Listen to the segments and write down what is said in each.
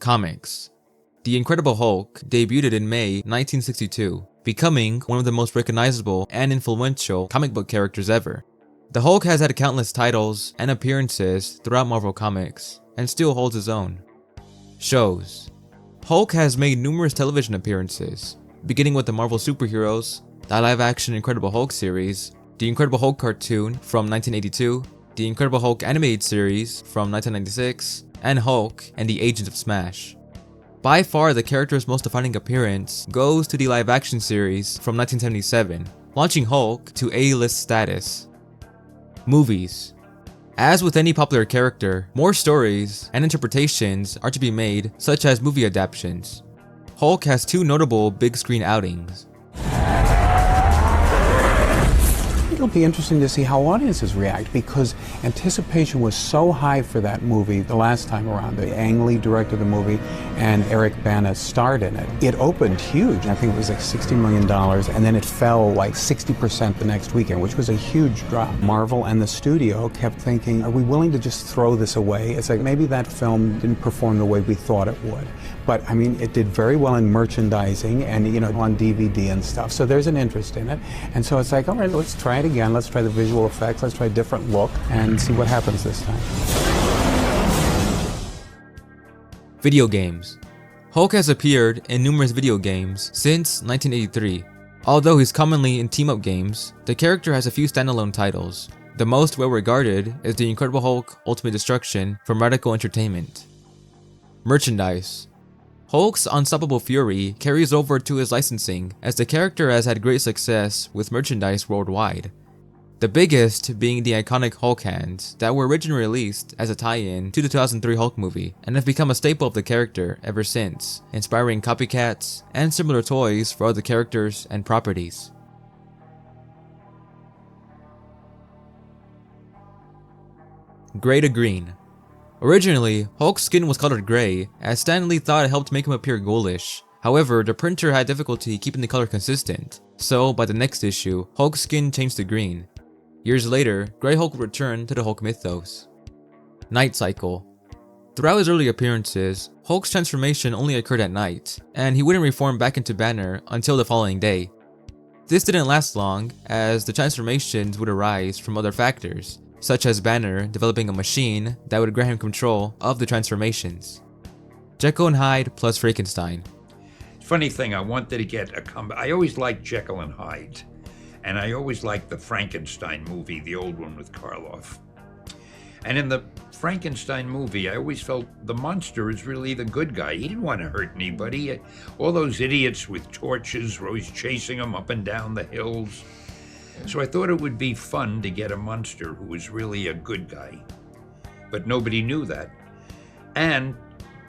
Comics. The Incredible Hulk debuted in May 1962, becoming one of the most recognizable and influential comic book characters ever. The Hulk has had countless titles and appearances throughout Marvel Comics, and still holds his own. Shows. Hulk has made numerous television appearances, beginning with the Marvel superheroes, the live-action Incredible Hulk series, the Incredible Hulk cartoon from 1982, the Incredible Hulk animated series from 1996, and Hulk and the Agents of Smash. By far, the character's most defining appearance goes to the live-action series from 1977, launching Hulk to A-list status. Movies. As with any popular character, more stories and interpretations are to be made, such as movie adaptations. Hulk has two notable big-screen outings. It'll be interesting to see how audiences react because anticipation was so high for that movie the last time around. Ang Lee directed the movie and Eric Bana starred in it. It opened huge. I think it was like $60 million and then it fell like 60% the next weekend, which was a huge drop. Marvel and the studio kept thinking, are we willing to just throw this away? It's like maybe that film didn't perform the way we thought it would. But I mean, it did very well in merchandising and, you know, on DVD and stuff. So there's an interest in it. And so it's like, all right, let's try it again. Let's try the visual effects. Let's try a different look and see what happens this time. Video games. Hulk has appeared in numerous video games since 1983. Although he's commonly in team-up games, the character has a few standalone titles. The most well-regarded is the Incredible Hulk Ultimate Destruction from Radical Entertainment. Merchandise. Hulk's unstoppable fury carries over to his licensing, as the character has had great success with merchandise worldwide. The biggest being the iconic Hulk hands that were originally released as a tie-in to the 2003 Hulk movie and have become a staple of the character ever since, inspiring copycats and similar toys for other characters and properties. Gray to green. Originally, Hulk's skin was colored gray, as Stan Lee thought it helped make him appear ghoulish. However, the printer had difficulty keeping the color consistent, so by the next issue, Hulk's skin changed to green. Years later, Grey Hulk would return to the Hulk mythos. Night Cycle. Throughout his early appearances, Hulk's transformation only occurred at night, and he wouldn't reform back into Banner until the following day. This didn't last long, as the transformations would arise from other factors, such as Banner developing a machine that would grant him control of the transformations. Jekyll and Hyde plus Frankenstein. Funny thing, I wanted to get a comeback. I always liked Jekyll and Hyde, and I always liked the Frankenstein movie, the old one with Karloff. And in the Frankenstein movie, I always felt the monster is really the good guy. He didn't want to hurt anybody. All those idiots with torches were always chasing him up and down the hills. So I thought it would be fun to get a monster who was really a good guy. But nobody knew that. And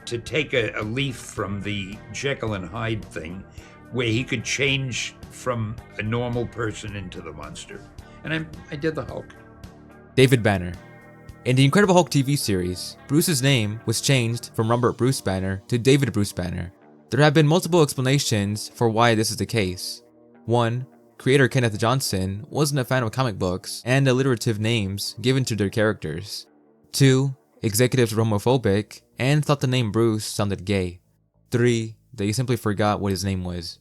to take a leaf from the Jekyll and Hyde thing, where he could change from a normal person into the monster. And I did the Hulk. David Banner. In the Incredible Hulk TV series, Bruce's name was changed from Robert Bruce Banner to David Bruce Banner. There have been multiple explanations for why this is the case. 1. Creator Kenneth Johnson wasn't a fan of comic books and alliterative names given to their characters. 2. Executives were homophobic and thought the name Bruce sounded gay. 3. They simply forgot what his name was.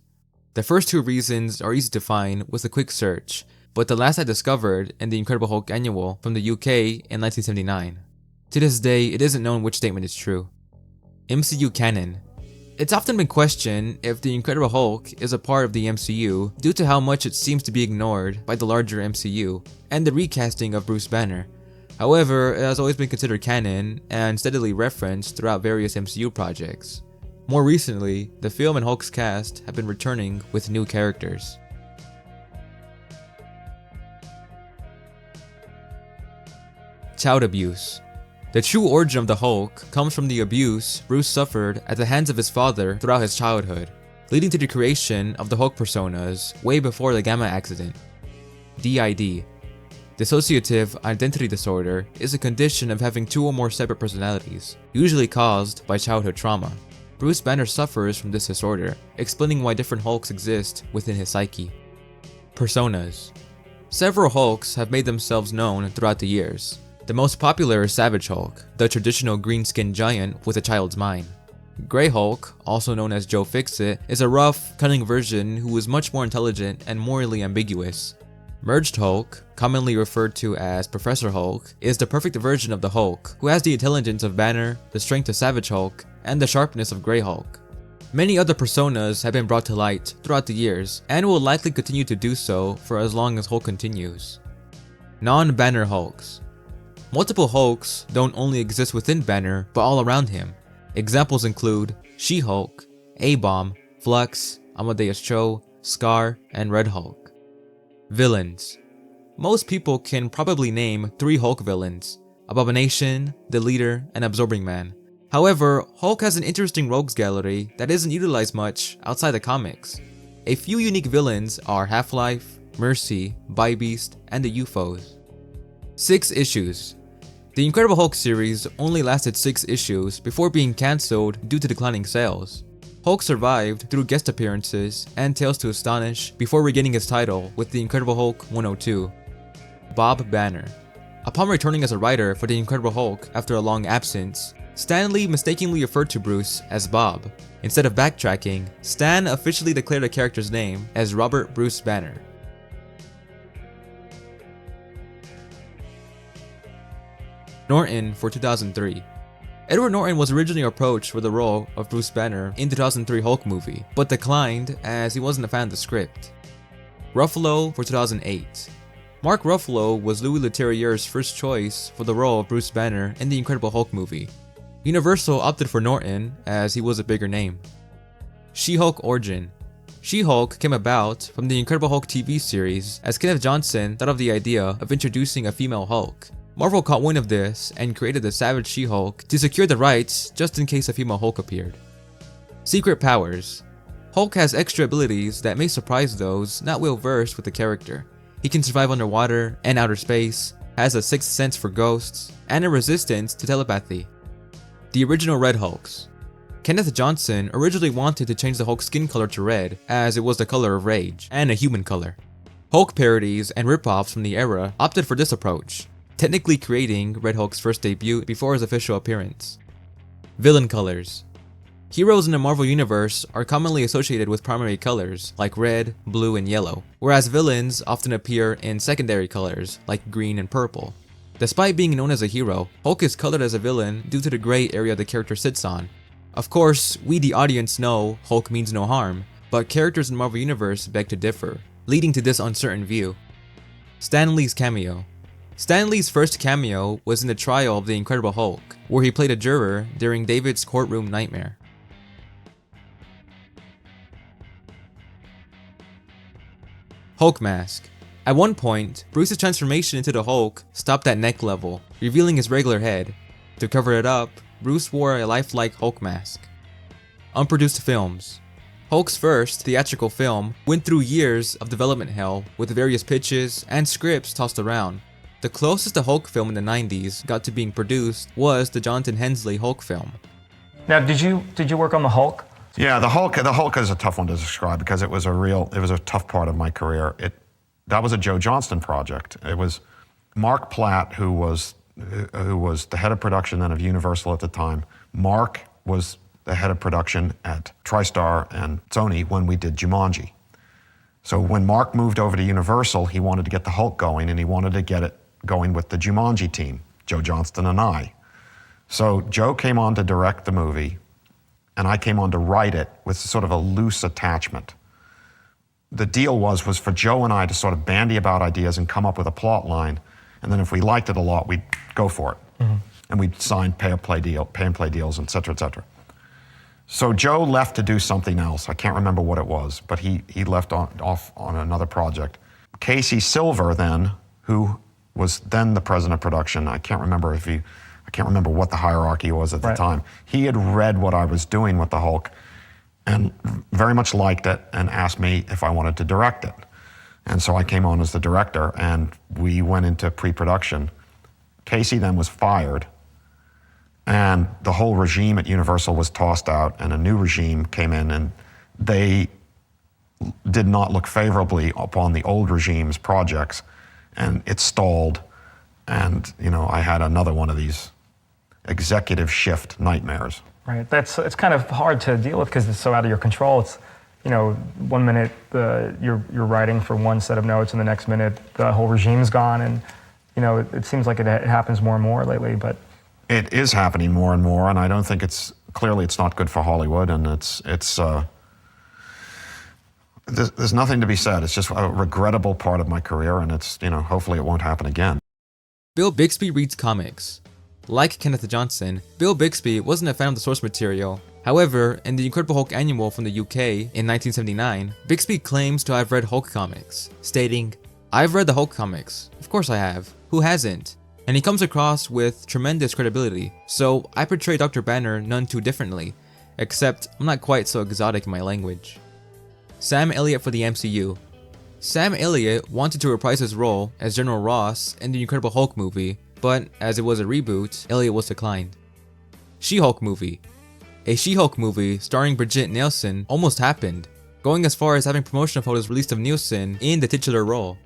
The first two reasons are easy to find with a quick search, but the last I discovered in the Incredible Hulk Annual from the UK in 1979. To this day, it isn't known which statement is true. MCU canon. It's often been questioned if the Incredible Hulk is a part of the MCU due to how much it seems to be ignored by the larger MCU and the recasting of Bruce Banner. However, it has always been considered canon and steadily referenced throughout various MCU projects. More recently, the film and Hulk's cast have been returning with new characters. Child abuse. The true origin of the Hulk comes from the abuse Bruce suffered at the hands of his father throughout his childhood, leading to the creation of the Hulk personas way before the Gamma accident. DID. Dissociative identity disorder is a condition of having two or more separate personalities, usually caused by childhood trauma. Bruce Banner suffers from this disorder, explaining why different Hulks exist within his psyche. Personas. Several Hulks have made themselves known throughout the years. The most popular is Savage Hulk, the traditional green-skinned giant with a child's mind. Grey Hulk, also known as Joe Fixit, is a rough, cunning version who is much more intelligent and morally ambiguous. Merged Hulk, commonly referred to as Professor Hulk, is the perfect version of the Hulk, who has the intelligence of Banner, the strength of Savage Hulk, and the sharpness of Grey Hulk. Many other personas have been brought to light throughout the years, and will likely continue to do so for as long as Hulk continues. Non-Banner Hulks. Multiple Hulks don't only exist within Banner, but all around him. Examples include She-Hulk, A-Bomb, Flux, Amadeus Cho, Scar, and Red Hulk. Villains. Most people can probably name 3 Hulk villains: Abomination, the Leader, and Absorbing Man. However, Hulk has an interesting rogues gallery that isn't utilized much outside the comics. A few unique villains are Half-Life, Mercy, Bybeast, and the UFOs. 6 issues. The Incredible Hulk series only lasted 6 issues before being cancelled due to declining sales. Hulk survived through guest appearances and Tales to Astonish before regaining his title with The Incredible Hulk 102. Bob Banner. Upon returning as a writer for The Incredible Hulk after a long absence, Stan Lee mistakenly referred to Bruce as Bob. Instead of backtracking, Stan officially declared the character's name as Robert Bruce Banner. Norton for 2003. Edward Norton was originally approached for the role of Bruce Banner in the 2003 Hulk movie, but declined as he wasn't a fan of the script. Ruffalo for 2008. Mark Ruffalo was Louis Leterrier's first choice for the role of Bruce Banner in the Incredible Hulk movie. Universal opted for Norton as he was a bigger name. She-Hulk origin. She-Hulk came about from the Incredible Hulk TV series as Kenneth Johnson thought of the idea of introducing a female Hulk. Marvel caught wind of this and created the Savage She-Hulk to secure the rights just in case a female Hulk appeared. Secret powers. Hulk has extra abilities that may surprise those not well versed with the character. He can survive underwater and outer space, has a sixth sense for ghosts, and a resistance to telepathy. The original Red Hulks. Kenneth Johnson originally wanted to change the Hulk's skin color to red, as it was the color of rage, and a human color. Hulk parodies and ripoffs from the era opted for this approach, technically creating Red Hulk's first debut before his official appearance. Villain colors. Heroes in the Marvel Universe are commonly associated with primary colors like red, blue, and yellow, whereas villains often appear in secondary colors like green and purple. Despite being known as a hero, Hulk is colored as a villain due to the gray area the character sits on. Of course, we the audience know Hulk means no harm, but characters in the Marvel Universe beg to differ, leading to this uncertain view. Stan Lee's cameo. Stan Lee's first cameo was in the trial of the Incredible Hulk, where he played a juror during David's courtroom nightmare. Hulk mask. At one point, Bruce's transformation into the Hulk stopped at neck level, revealing his regular head. To cover it up, Bruce wore a lifelike Hulk mask. Unproduced films. Hulk's first theatrical film went through years of development hell with various pitches and scripts tossed around. The closest the Hulk film in the 90s got to being produced was the Jonathan Hensleigh Hulk film. Now, did you work on the Hulk? Yeah, the Hulk is a tough one to describe because it was a tough part of my career. That was a Joe Johnston project. It was Mark Platt, who was the head of production then of Universal at the time. Mark was the head of production at TriStar and Sony when we did Jumanji. So when Mark moved over to Universal, he wanted to get the Hulk going, and he wanted to get it going with the Jumanji team, Joe Johnston and I. So Joe came on to direct the movie, and I came on to write it with sort of a loose attachment. The deal was for Joe and I to sort of bandy about ideas and come up with a plot line, and then if we liked it a lot, we'd go for it. Mm-hmm. And we'd sign pay and play deals, et cetera, et cetera. So Joe left to do something else. I can't remember what it was, but he left off on another project. Casey Silver then, who was then the president of production, I can't remember what the hierarchy was at the time. He had read what I was doing with the Hulk and very much liked it and asked me if I wanted to direct it. And so I came on as the director, and we went into pre-production. Casey then was fired, and the whole regime at Universal was tossed out, and a new regime came in, and they did not look favorably upon the old regime's projects, and it stalled. And I had another one of these executive shift nightmares. Right. It's kind of hard to deal with because it's so out of your control. It's, you know, 1 minute you're writing for one set of notes, and the next minute the whole regime's gone, and you know it seems like it happens more and more lately. But it is happening more and more, and I don't think it's not good for Hollywood, and there's nothing to be said. It's just a regrettable part of my career, and it's, you know, hopefully it won't happen again. Bill Bixby reads comics. Like Kenneth Johnson, Bill Bixby wasn't a fan of the source material. However, in the Incredible Hulk annual from the UK in 1979, Bixby claims to have read Hulk comics, stating, "I've read the Hulk comics. Of course I have. Who hasn't?" And he comes across with tremendous credibility, so I portray Dr. Banner none too differently, except I'm not quite so exotic in my language. Sam Elliott for the MCU. Sam Elliott wanted to reprise his role as General Ross in the Incredible Hulk movie, but as it was a reboot, Elliott was declined. She-Hulk movie. A She-Hulk movie starring Brigitte Nielsen almost happened, going as far as having promotional photos released of Nielsen in the titular role.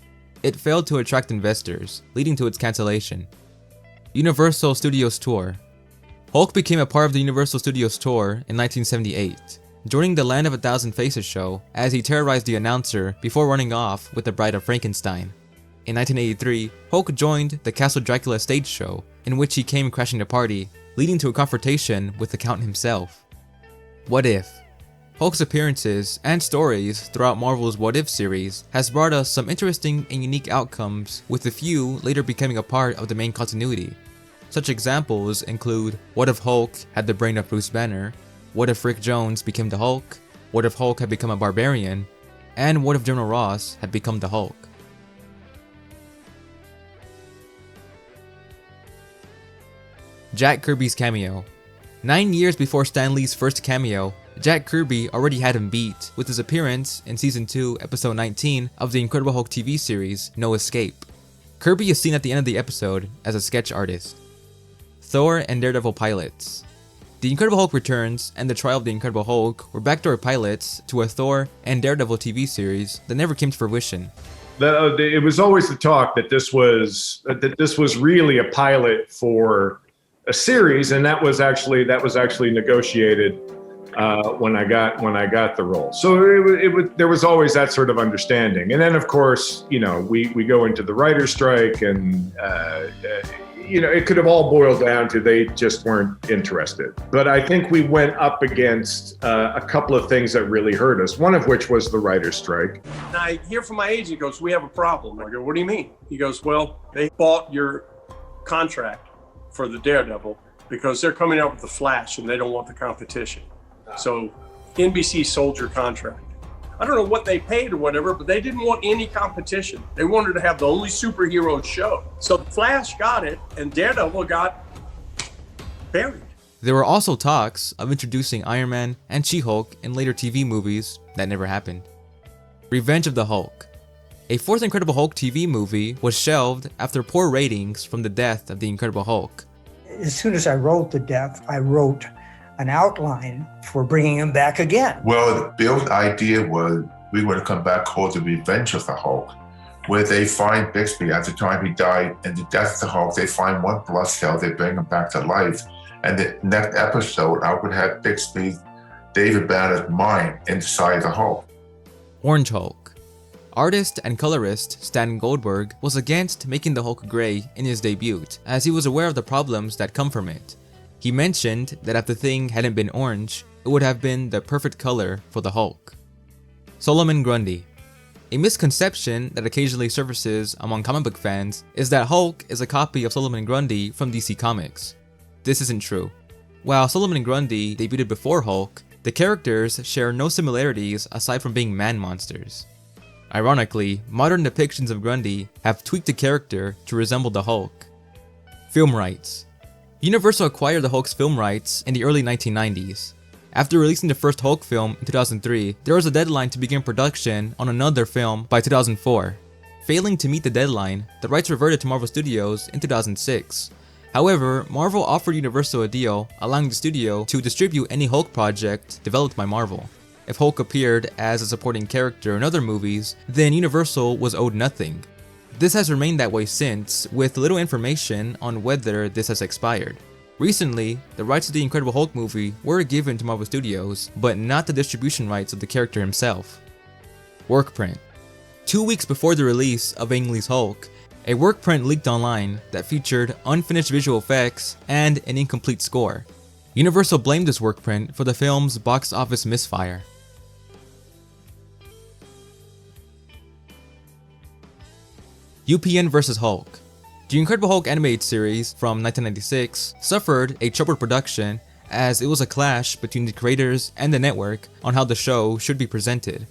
It failed to attract investors, leading to its cancellation. Universal Studios Tour. Hulk became a part of the Universal Studios Tour in 1978, joining the Land of a Thousand Faces show as he terrorized the announcer before running off with the Bride of Frankenstein. In 1983, Hulk joined the Castle Dracula stage show, in which he came crashing the party, leading to a confrontation with the Count himself. What If? Hulk's appearances and stories throughout Marvel's What If series has brought us some interesting and unique outcomes, with a few later becoming a part of the main continuity. Such examples include what if Hulk had the brain of Bruce Banner, what if Rick Jones became the Hulk, what if Hulk had become a barbarian, and what if General Ross had become the Hulk. Jack Kirby's cameo. 9 years before Stan Lee's first cameo, Jack Kirby already had him beat with his appearance in Season 2, Episode 19 of the Incredible Hulk TV series, No Escape. Kirby is seen at the end of the episode as a sketch artist. Thor and Daredevil pilots. The Incredible Hulk Returns and The Trial of the Incredible Hulk were backdoor pilots to a Thor and Daredevil TV series that never came to fruition. It was always the talk that this was really a pilot for a series, and that was actually negotiated when I got the role. So there was always that sort of understanding. And then of course, you know, we go into the writer's strike, and you know, it could have all boiled down to they just weren't interested. But I think we went up against a couple of things that really hurt us, one of which was the writer's strike. And I hear from my agent, he goes, "We have a problem." I go, "What do you mean?" He goes, "Well, they bought your contract for the Daredevil because they're coming out with the Flash and they don't want the competition. So NBC sold your contract. I don't know what they paid or whatever, but they didn't want any competition. They wanted to have the only superhero show. So Flash got it and Daredevil got buried." There were also talks of introducing Iron Man and She-Hulk in later TV movies that never happened. Revenge of the Hulk. A fourth Incredible Hulk TV movie was shelved after poor ratings from the death of the Incredible Hulk. As soon as I wrote the death, I wrote an outline for bringing him back again. Well, Bill's idea was we were to come back called The Revenge of the Hulk, where they find Bixby at the time he died, and the death of the Hulk, they find one blood cell, they bring him back to life. And the next episode, I would have Bixby, David Banner's mind inside the Hulk. Orange Hulk. Artist and colorist Stan Goldberg was against making the Hulk gray in his debut, as he was aware of the problems that come from it. He mentioned that if the thing hadn't been orange, it would have been the perfect color for the Hulk. Solomon Grundy. A misconception that occasionally surfaces among comic book fans is that Hulk is a copy of Solomon Grundy from DC Comics. This isn't true. While Solomon Grundy debuted before Hulk, the characters share no similarities aside from being man monsters. Ironically, modern depictions of Grundy have tweaked the character to resemble the Hulk. Film rights. Universal acquired the Hulk's film rights in the early 1990s. After releasing the first Hulk film in 2003, there was a deadline to begin production on another film by 2004. Failing to meet the deadline, the rights reverted to Marvel Studios in 2006. However, Marvel offered Universal a deal allowing the studio to distribute any Hulk project developed by Marvel. If Hulk appeared as a supporting character in other movies, then Universal was owed nothing. This has remained that way since, with little information on whether this has expired. Recently, the rights to the Incredible Hulk movie were given to Marvel Studios, but not the distribution rights of the character himself. Workprint. 2 weeks before the release of Ang Lee's Hulk, a workprint leaked online that featured unfinished visual effects and an incomplete score. Universal blamed this workprint for the film's box office misfire. UPN vs. Hulk. The Incredible Hulk animated series from 1996 suffered a troubled production as it was a clash between the creators and the network on how the show should be presented.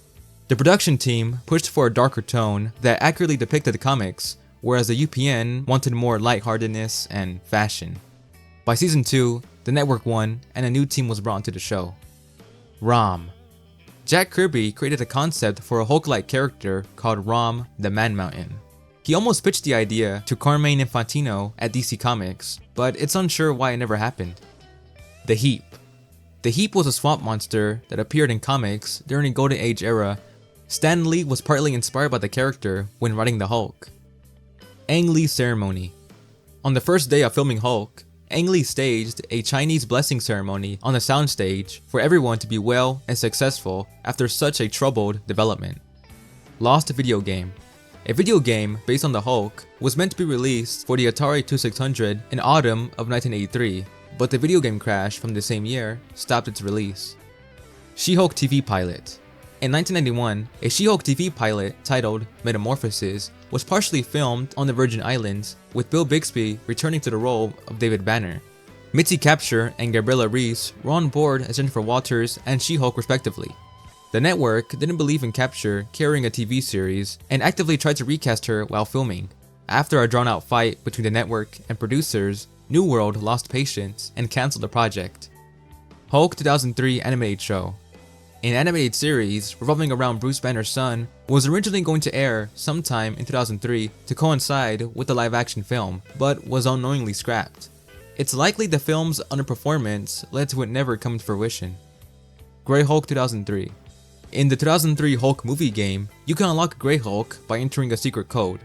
The production team pushed for a darker tone that accurately depicted the comics, whereas the UPN wanted more lightheartedness and fashion. By season 2, the network won and a new team was brought into the show. Rom. Jack Kirby created a concept for a Hulk-like character called Rom the Man Mountain. He almost pitched the idea to Carmine Infantino at DC Comics, but it's unsure why it never happened. The Heap. The Heap was a swamp monster that appeared in comics during the Golden Age era. Stan Lee was partly inspired by the character when writing the Hulk. Ang Lee's ceremony. On the first day of filming Hulk, Ang Lee staged a Chinese blessing ceremony on the soundstage for everyone to be well and successful after such a troubled development. Lost video game. A video game based on the Hulk was meant to be released for the Atari 2600 in autumn of 1983, but the video game crash from the same year stopped its release. She-Hulk TV pilot. In 1991, a She-Hulk TV pilot titled Metamorphosis was partially filmed on the Virgin Islands, with Bill Bixby returning to the role of David Banner. Mitzi Kapture and Gabriella Reese were on board as Jennifer Walters and She-Hulk respectively. The network didn't believe in Kapture carrying a TV series and actively tried to recast her while filming. After a drawn-out fight between the network and producers, New World lost patience and canceled the project. Hulk 2003 animated show. An animated series revolving around Bruce Banner's son was originally going to air sometime in 2003 to coincide with the live-action film, but was unknowingly scrapped. It's likely the film's underperformance led to it never coming to fruition. Grey Hulk 2003. In the 2003 Hulk movie game, you can unlock Grey Hulk by entering a secret code.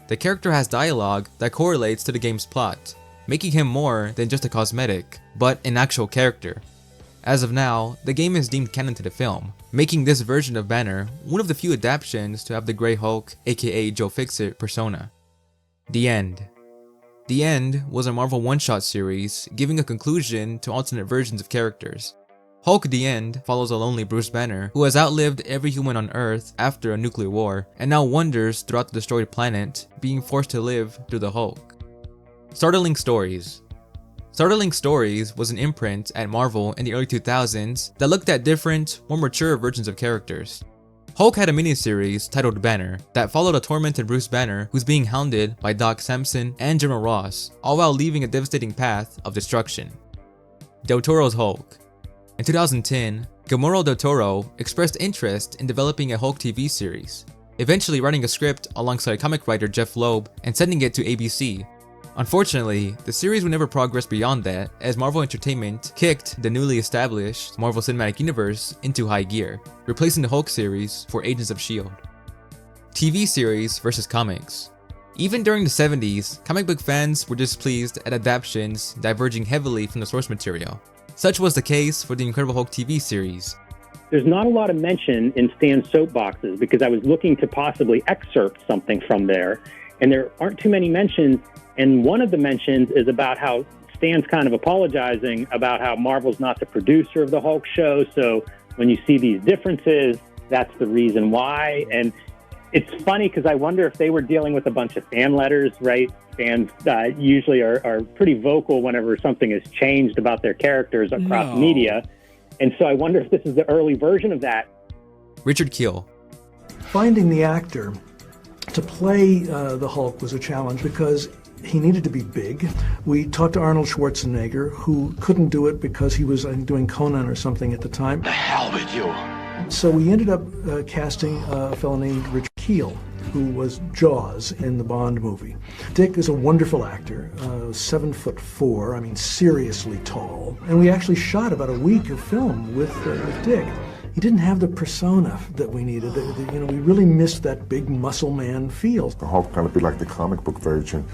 The character has dialogue that correlates to the game's plot, making him more than just a cosmetic, but an actual character. As of now, the game is deemed canon to the film, making this version of Banner one of the few adaptations to have the Grey Hulk, aka Joe Fixit, persona. The End. The End was a Marvel one-shot series giving a conclusion to alternate versions of characters. Hulk The End follows a lonely Bruce Banner who has outlived every human on Earth after a nuclear war and now wanders throughout the destroyed planet, being forced to live through the Hulk. Startling Stories. Startling Stories was an imprint at Marvel in the early 2000s that looked at different, more mature versions of characters. Hulk had a miniseries titled Banner that followed a tormented Bruce Banner who's being hounded by Doc Samson and General Ross, all while leaving a devastating path of destruction. Del Toro's Hulk. In 2010, Guillermo del Toro expressed interest in developing a Hulk TV series, eventually writing a script alongside comic writer Jeff Loeb and sending it to ABC. Unfortunately, the series would never progress beyond that, as Marvel Entertainment kicked the newly established Marvel Cinematic Universe into high gear, replacing the Hulk series for Agents of S.H.I.E.L.D. TV series versus comics. Even during the 70s, comic book fans were displeased at adaptations diverging heavily from the source material. Such was the case for the Incredible Hulk TV series. There's not a lot of mention in Stan's soapboxes because I was looking to possibly excerpt something from there, and there aren't too many mentions, and one of the mentions is about how Stan's kind of apologizing about how Marvel's not the producer of the Hulk show, so when you see these differences, that's the reason why. And it's funny because I wonder if they were dealing with a bunch of fan letters, right? Fans usually are pretty vocal whenever something is changed about their characters across media. And so I wonder if this is the early version of that. Richard Kiel. Finding the actor to play the Hulk was a challenge because he needed to be big. We talked to Arnold Schwarzenegger, who couldn't do it because he was doing Conan or something at the time. The hell with you. So we ended up casting a fellow named Richard Kiel, who was Jaws in the Bond movie. Dick is a wonderful actor, 7'4", I mean seriously tall. And we actually shot about a week of film with Dick. He didn't have the persona that we needed. We really missed that big muscle man feel. The Hulk kind of be like the comic book version,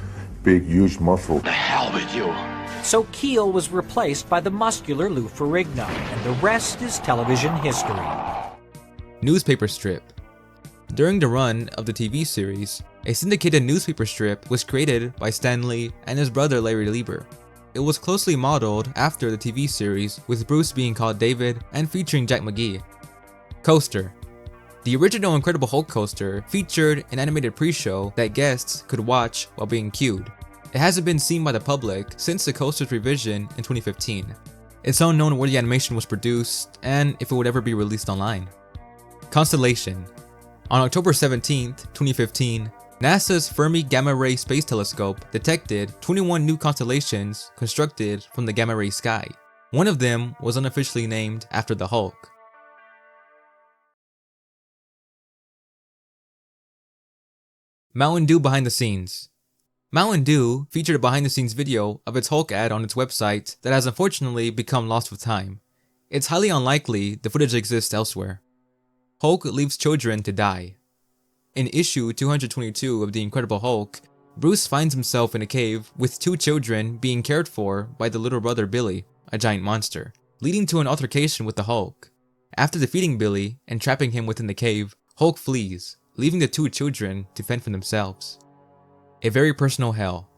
big, huge muscle. The hell with you. So Keel was replaced by the muscular Lou Ferrigno, and the rest is television history. Newspaper strip. During the run of the TV series, a syndicated newspaper strip was created by Stan Lee and his brother Larry Lieber. It was closely modeled after the TV series, with Bruce being called David and featuring Jack McGee. Coaster. The original Incredible Hulk coaster featured an animated pre-show that guests could watch while being cued. It hasn't been seen by the public since the coaster's revision in 2015. It's unknown where the animation was produced and if it would ever be released online. Constellation. On October 17, 2015, NASA's Fermi Gamma Ray Space Telescope detected 21 new constellations constructed from the gamma ray sky. One of them was unofficially named after the Hulk. Mountain Dew behind the scenes. Mountain Dew featured a behind the scenes video of its Hulk ad on its website that has unfortunately become lost with time. It's highly unlikely the footage exists elsewhere. Hulk leaves children to die. In issue 222 of The Incredible Hulk, Bruce finds himself in a cave with 2 children being cared for by the little brother Billy, a giant monster, leading to an altercation with the Hulk. After defeating Billy and trapping him within the cave, Hulk flees, leaving the 2 children to fend for themselves. A Very Personal Hell.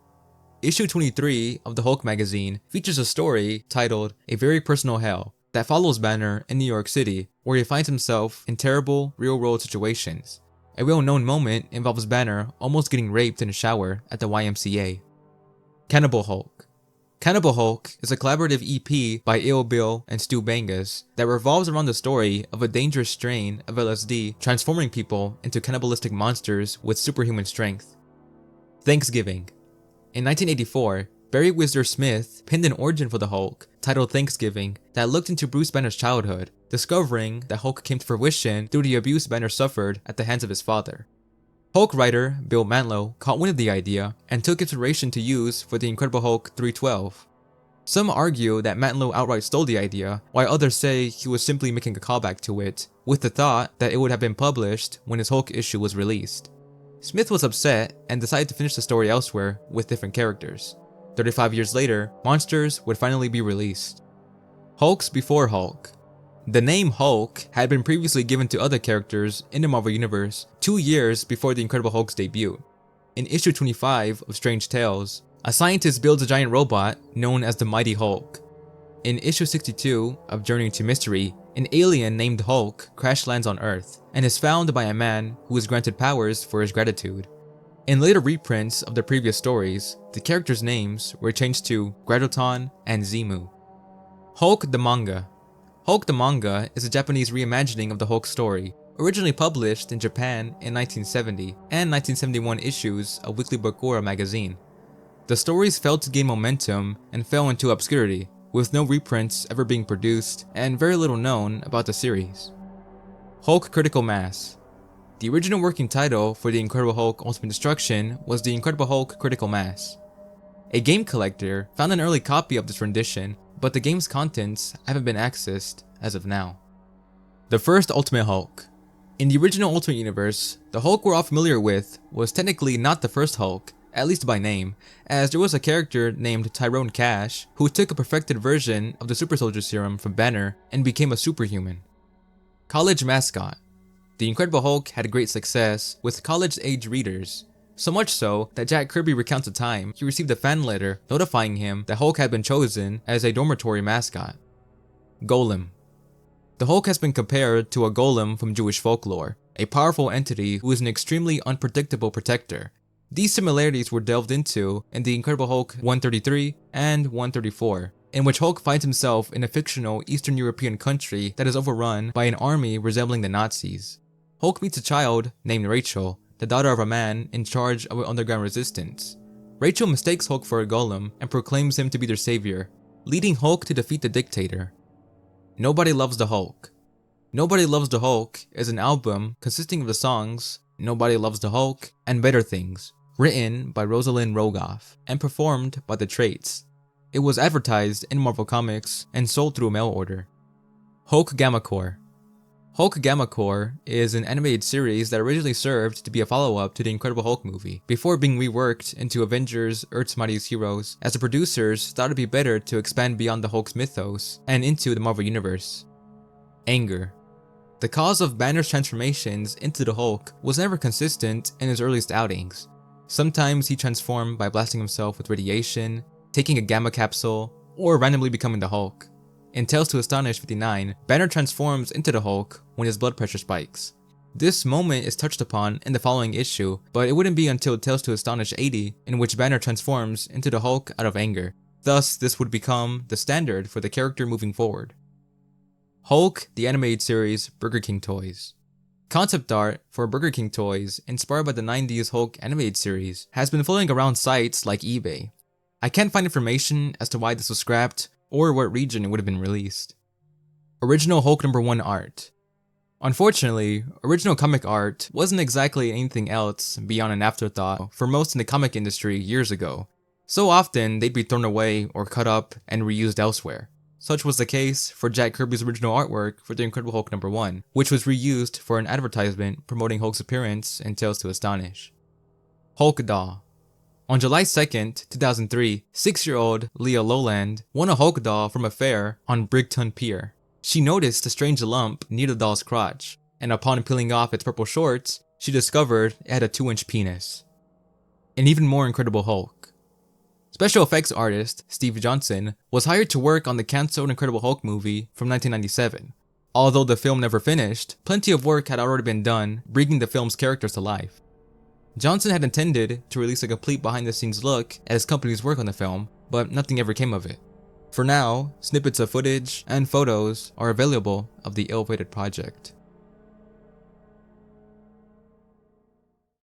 Issue 23 of the Hulk magazine features a story titled A Very Personal Hell that follows Banner in New York City, where he finds himself in terrible, real-world situations. A well-known moment involves Banner almost getting raped in a shower at the YMCA. Cannibal Hulk. Cannibal Hulk is a collaborative EP by Ill Bill and Stu Bangas that revolves around the story of a dangerous strain of LSD transforming people into cannibalistic monsters with superhuman strength. Thanksgiving. In 1984, Barry Wisner Smith penned an origin for the Hulk titled Thanksgiving that looked into Bruce Banner's childhood, discovering that Hulk came to fruition through the abuse Banner suffered at the hands of his father. Hulk writer Bill Mantlo caught wind of the idea and took inspiration to use for the Incredible Hulk 312. Some argue that Mantlo outright stole the idea, while others say he was simply making a callback to it, with the thought that it would have been published when his Hulk issue was released. Smith was upset and decided to finish the story elsewhere with different characters. 35 years later, Monsters would finally be released. Hulks before Hulk. The name Hulk had been previously given to other characters in the Marvel Universe 2 years before the Incredible Hulk's debut. In issue 25 of Strange Tales, a scientist builds a giant robot known as the Mighty Hulk. In issue 62 of Journey to Mystery, an alien named Hulk crash lands on Earth and is found by a man who is granted powers for his gratitude. In later reprints of the previous stories, the characters' names were changed to Gradoton and Zemu. Hulk the Manga. Hulk the Manga is a Japanese reimagining of the Hulk story, originally published in Japan in 1970 and 1971 issues of Weekly Bakura magazine. The stories failed to gain momentum and fell into obscurity, with no reprints ever being produced and very little known about the series. Hulk Critical Mass. The original working title for The Incredible Hulk Ultimate Destruction was The Incredible Hulk Critical Mass. A game collector found an early copy of this rendition, but the game's contents haven't been accessed as of now. The first Ultimate Hulk. In the original Ultimate Universe, the Hulk we're all familiar with was technically not the first Hulk, at least by name, as there was a character named Tyrone Cash who took a perfected version of the Super Soldier Serum from Banner and became a superhuman. College Mascot. The Incredible Hulk had great success with college-age readers, so much so that Jack Kirby recounts a time he received a fan letter notifying him that Hulk had been chosen as a dormitory mascot. Golem. The Hulk has been compared to a golem from Jewish folklore, a powerful entity who is an extremely unpredictable protector. These similarities were delved into in The Incredible Hulk 133 and 134, in which Hulk finds himself in a fictional Eastern European country that is overrun by an army resembling the Nazis. Hulk meets a child named Rachel, the daughter of a man in charge of an underground resistance. Rachel mistakes Hulk for a golem and proclaims him to be their savior, leading Hulk to defeat the dictator. Nobody Loves the Hulk. Nobody Loves the Hulk is an album consisting of the songs Nobody Loves the Hulk and Better Things, written by Rosalind Rogoff and performed by the Traits. It was advertised in Marvel Comics and sold through mail order. Hulk Gamma Corps. Hulk Gamma Corps is an animated series that originally served to be a follow-up to the Incredible Hulk movie, before being reworked into Avengers Earth's Mightiest Heroes, as the producers thought it'd be better to expand beyond the Hulk's mythos and into the Marvel Universe. Anger. The cause of Banner's transformations into the Hulk was never consistent in his earliest outings. Sometimes he transformed by blasting himself with radiation, taking a gamma capsule, or randomly becoming the Hulk. In Tales to Astonish 59, Banner transforms into the Hulk when his blood pressure spikes. This moment is touched upon in the following issue, but it wouldn't be until Tales to Astonish 80 in which Banner transforms into the Hulk out of anger. Thus, this would become the standard for the character moving forward. Hulk, the animated series, Burger King toys. Concept art for Burger King toys, inspired by the 90s Hulk animated series, has been floating around sites like eBay. I can't find information as to why this was scrapped, or what region it would have been released. Original Hulk #1 art. Unfortunately, original comic art wasn't exactly anything else beyond an afterthought for most in the comic industry years ago. So often, they'd be thrown away or cut up and reused elsewhere. Such was the case for Jack Kirby's original artwork for the Incredible Hulk #1, which was reused for an advertisement promoting Hulk's appearance in Tales to Astonish. Hulk doll. On July 2nd, 2003, 6-year-old Leah Lowland won a Hulk doll from a fair on Brigton Pier. She noticed a strange lump near the doll's crotch, and upon peeling off its purple shorts, she discovered it had a 2-inch penis. An even more Incredible Hulk. Special effects artist Steve Johnson was hired to work on the cancelled Incredible Hulk movie from 1997. Although the film never finished, plenty of work had already been done bringing the film's characters to life. Johnson had intended to release a complete behind-the-scenes look at his company's work on the film, but nothing ever came of it. For now, snippets of footage and photos are available of the ill-fated project.